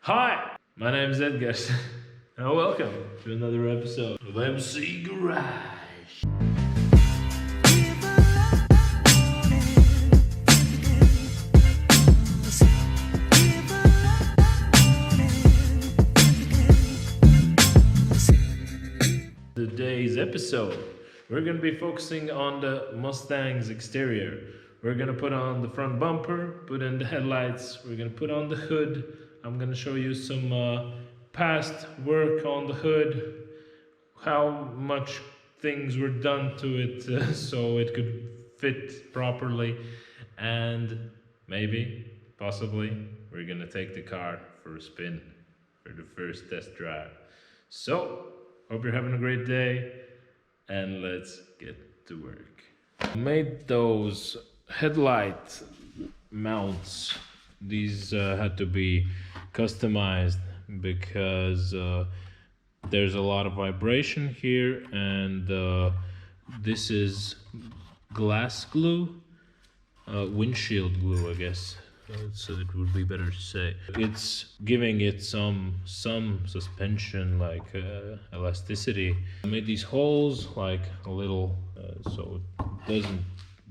Hi, my name is Edgar, and welcome to another episode of MC Garage. Today's episode, we're going to be focusing on the Mustang's exterior. We're going to put on the front bumper, put in the headlights, we're going to put on the hood. I'm going to show you some past work on the hood, how much things were done to it so it could fit properly, and maybe, possibly, we're going to take the car for a spin for the first test drive. So, hope you're having a great day, and let's get to work. I made those headlight mounts. These had to be customized because there's a lot of vibration here, and this is glass glue, windshield glue, I guess. So it would be better to say. It's giving it some suspension, like elasticity. I made these holes like a little so it doesn't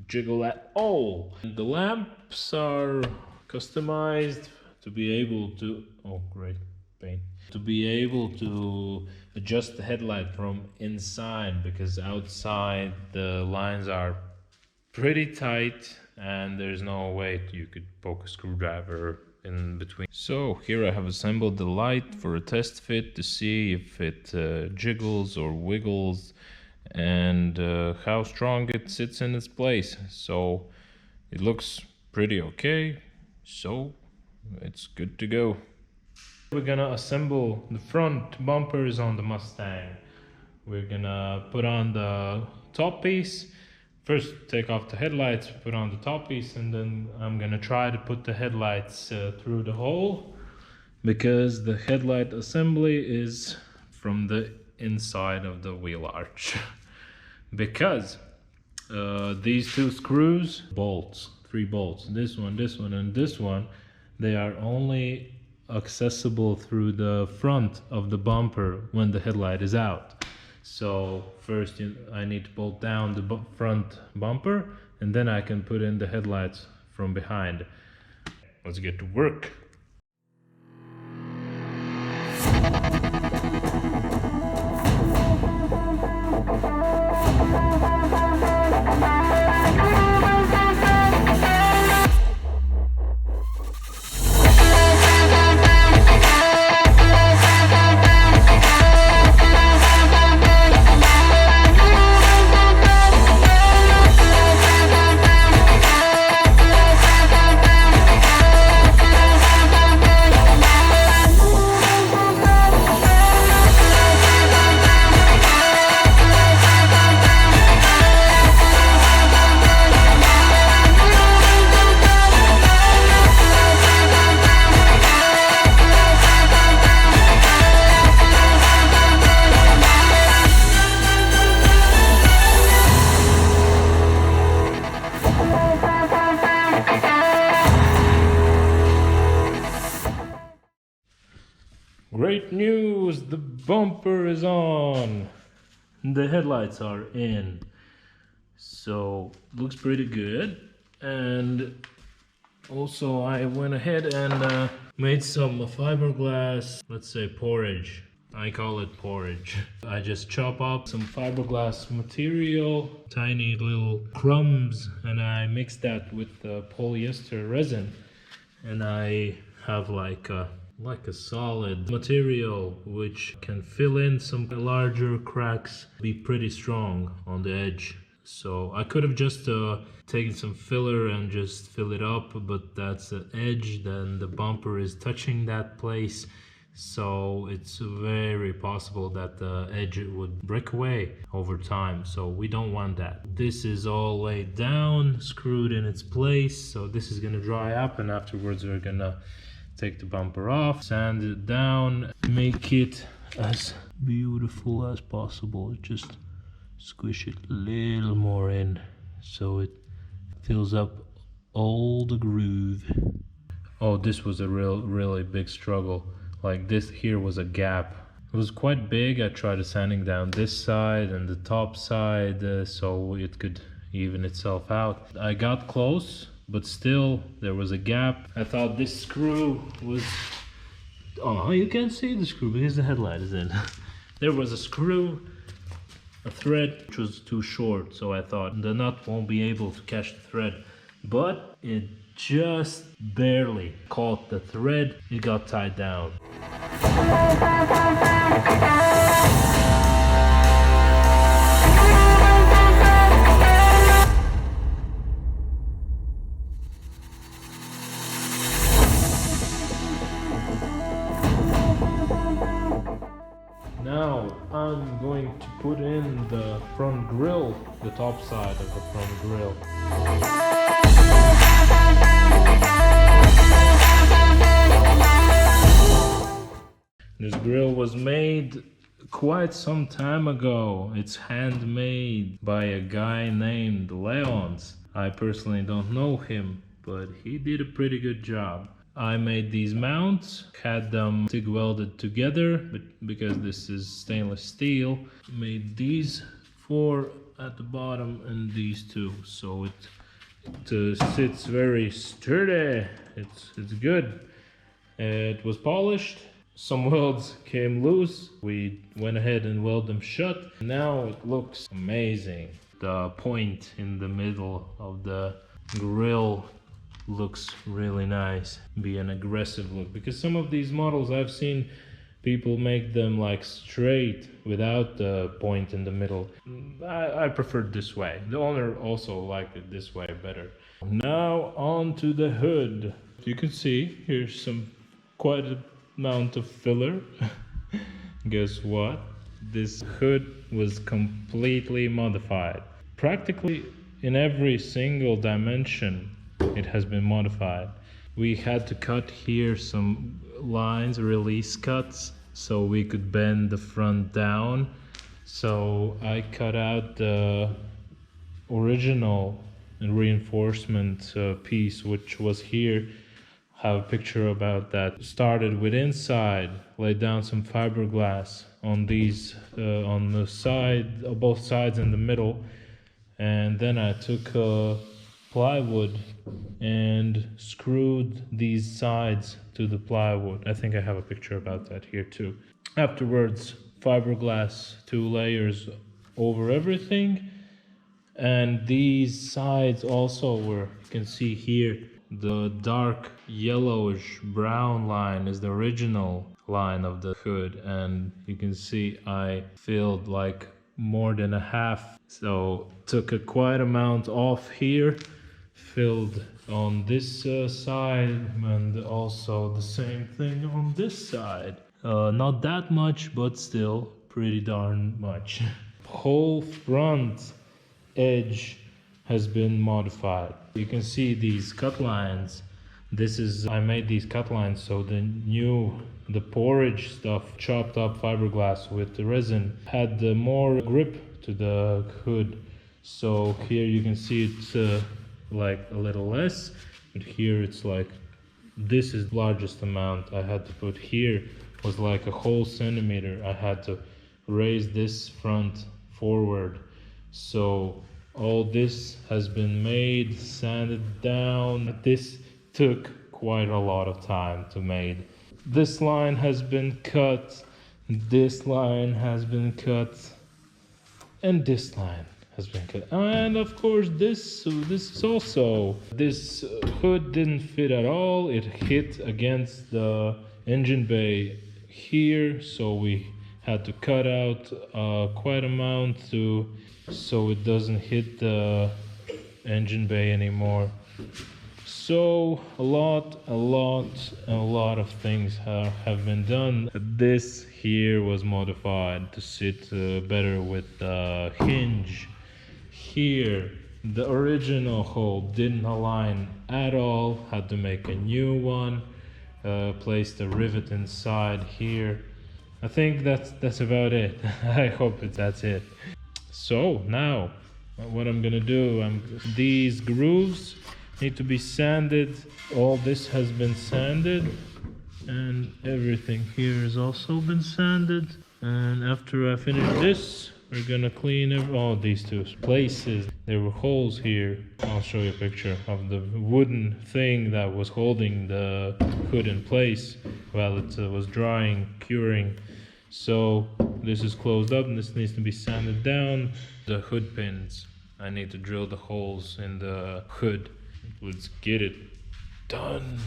jiggle at all. And the lamps are customized to be able to, oh great paint, to be able to adjust the headlight from inside, because outside the lines are pretty tight and there's no way you could poke a screwdriver in between. So here I have assembled the light for a test fit to see if it jiggles or wiggles and how strong it sits in its place. So it looks pretty okay, so it's good to go. We're gonna assemble the front bumpers on the Mustang. We're gonna put on the top piece. First, take off the headlights, put on the top piece, and then I'm gonna try to put the headlights through the hole, because the headlight assembly is from the inside of the wheel arch. Because these two screws, bolts, 3 bolts, this one, and this one, they are only accessible through the front of the bumper when the headlight is out. So first I need to bolt down the front bumper, and then I can put in the headlights from behind. Let's get to work. Great news, the bumper is on. The headlights are in. So, looks pretty good. And also I went ahead and made some fiberglass, let's say porridge. I call it porridge. I just chop up some fiberglass material, tiny little crumbs, and I mix that with polyester resin. And I have like a solid material which can fill in some larger cracks, be pretty strong on the edge. So I could have just taken some filler and just fill it up, but that's the edge, then the bumper is touching that place, so it's very possible that the edge would break away over time, so we don't want that. This is all laid down, screwed in its place, so this is gonna dry up, and afterwards we're gonna take the bumper off, sand it down, make it as beautiful as possible. Just squish it a little more in so it fills up all the groove. Oh, this was a really big struggle. Like this here was a gap. It was quite big. I tried sanding down this side and the top side so it could even itself out. I got close, but still there was a gap. I thought this screw was... Oh, you can't see the screw because the headlight is in. There was a screw, a thread which was too short, so I thought the nut won't be able to catch the thread. But it just barely caught the thread. It got tied down. Now I'm going to put in the front grille, the top side of the front grille. This grille was made quite some time ago. It's handmade by a guy named Leons. I personally don't know him, but he did a pretty good job. I made these mounts, had them TIG welded together, but because this is stainless steel, made these 4 at the bottom and these 2, so it sits very sturdy. It's good. It was polished. Some welds came loose. We went ahead and welded them shut. Now it looks amazing. The point in the middle of the grill looks really nice. Be an aggressive look, because some of these models I've seen people make them like straight without the point in the middle. I prefer it this way. The owner also liked it this way better. Now on to the hood. You can see here's some quite a amount of filler. Guess what? This hood was completely modified. Practically in every single dimension it has been modified. We had to cut here some lines, release cuts, so we could bend the front down. So I cut out the original reinforcement piece which was here. Have a picture about that. Started with inside, laid down some fiberglass on these on the side, both sides and the middle, and then I took plywood and screwed these sides to the plywood. I think I have a picture about that here too. Afterwards, fiberglass 2 layers over everything, and these sides also were, you can see here, the dark yellowish brown line is the original line of the hood, and you can see I filled like more than a half, so took a quite amount off here, filled on this side, and also the same thing on this side. Not that much, but still pretty darn much. Whole front edge has been modified. You can see these cut lines. I made these cut lines so the porridge stuff, chopped up fiberglass with the resin, had more grip to the hood. So here you can see it's like a little less, but here it's like, this is the largest amount I had to put here, was like a whole centimeter. I had to raise this front forward. So all this has been made, sanded down. This took quite a lot of time to make. This line has been cut, this line has been cut, and this line has been cut. And of course this is also. This hood didn't fit at all. It hit against the engine bay here, so we had to cut out quite amount so it doesn't hit the engine bay anymore. So a lot of things have been done. This here was modified to sit better with the hinge. Here the original hole didn't align at all, had to make a new one, placed a rivet inside here. I think that's about it. I hope that's it. So now what I'm gonna do, these grooves need to be sanded. All this has been sanded, and everything here has also been sanded. And after I finish this, we're gonna clean all these two places. There were holes here. I'll show you a picture of the wooden thing that was holding the hood in place while it was drying, curing. So this is closed up and this needs to be sanded down. The hood pins, I need to drill the holes in the hood. Let's get it done.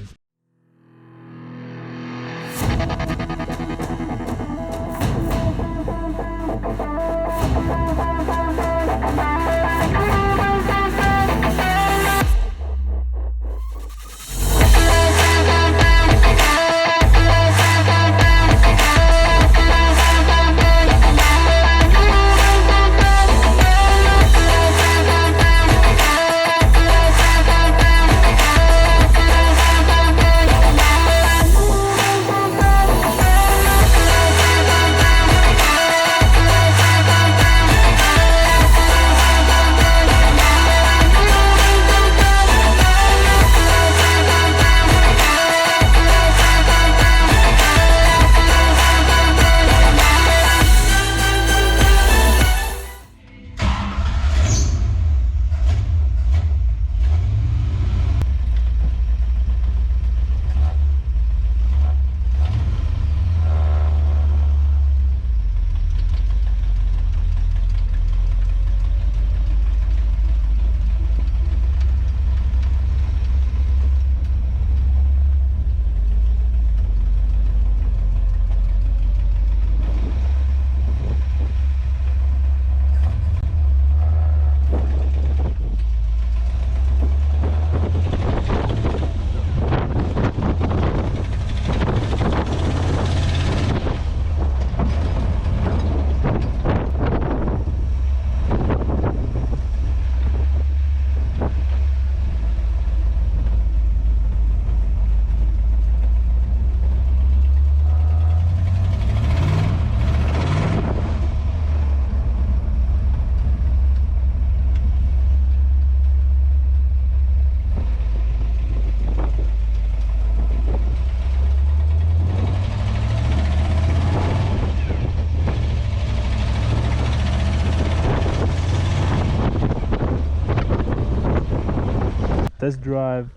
Test drive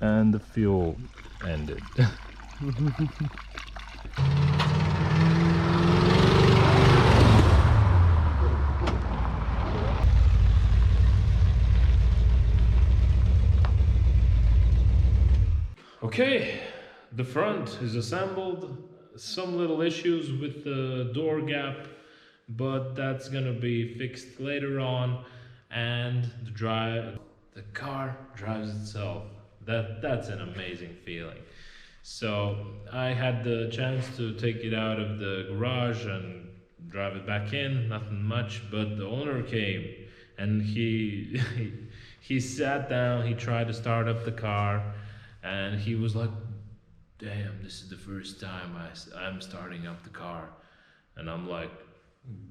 and the fuel ended. Okay, the front is assembled. Some little issues with the door gap, but that's gonna be fixed later on. And the car drives itself. That's an amazing feeling. So I had the chance to take it out of the garage and drive it back in. Nothing much, but the owner came and he he sat down. He tried to start up the car, and he was like, "Damn, this is the first time I'm starting up the car," and I'm like,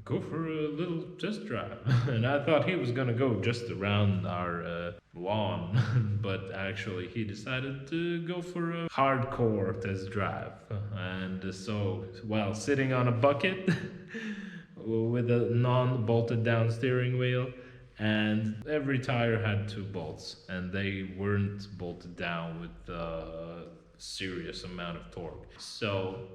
"Go for a little test drive." And I thought he was gonna go just around our lawn, but actually he decided to go for a hardcore test drive. And so, while sitting on a bucket with a non-bolted down steering wheel, and every tire had 2 bolts, and they weren't bolted down with a serious amount of torque. So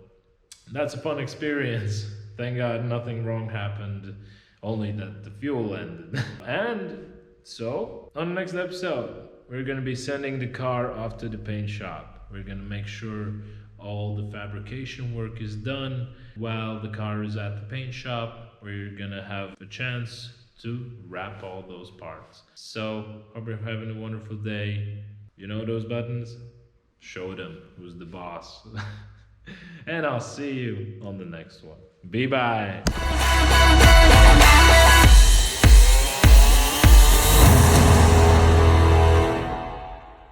that's a fun experience. Thank God nothing wrong happened, only that the fuel ended. And so, on the next episode, we're gonna be sending the car off to the paint shop. We're gonna make sure all the fabrication work is done. While the car is at the paint shop, we're gonna have a chance to wrap all those parts. So, hope you're having a wonderful day. You know those buttons? Show them who's the boss. And I'll see you on the next one. Bye-bye.